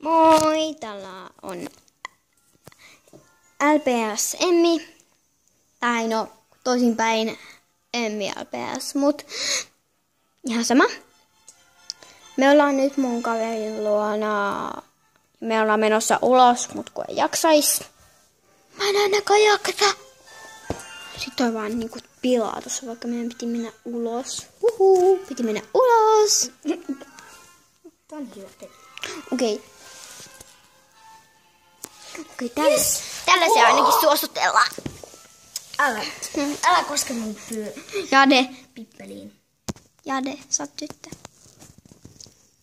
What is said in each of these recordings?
Moi, täällä on LPS Emmi. Tai no, toisinpäin Emmi LPS, mut ihan sama. Me ollaan nyt mun kaverin luona. Me ollaan menossa ulos, mut kun ei jaksais. Mä en ainakaan jaksa. Sitten on vaan niinku pilaa tossa, vaikka meidän piti mennä ulos. Piti mennä ulos. Tää on hyvä. Okei, tällä se ainakin suositellaan. Älä koske mun Jade, pippeliin. sä oot tyttö.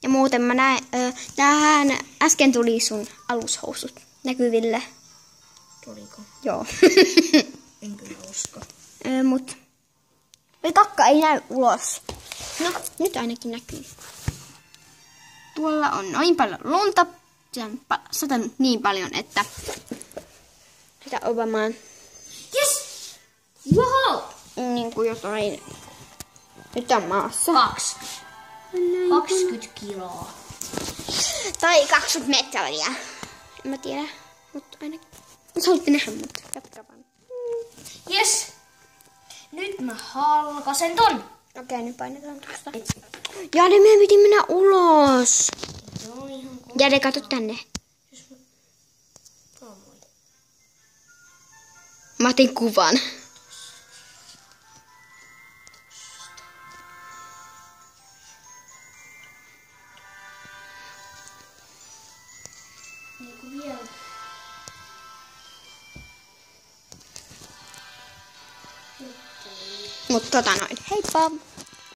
Ja muuten mä näen, tähän äsken tuli sun alushousut näkyville. Tuliko? Joo. En kyllä usko. Mut kakka ei näy ulos. No, nyt ainakin näkyy. Tuolla on noin paljon lunta. Se on satanut niin paljon, että sitä on varmaan Wow! niin kuin jotain nyt on maassa. 20 kiloa. Tai 20 metriä. En mä tiedä, mutta ainakin. Sä haluatte nähdä, mutta jatkaa vaan. Yes! Nyt mä halkasen ton. Okei, nyt painetaan tuosta. Jade, meidän piti mennä ulos. No ihan Jade, katso tänne. Mä otin kuvan. vielä. Mutta noin. Heippa!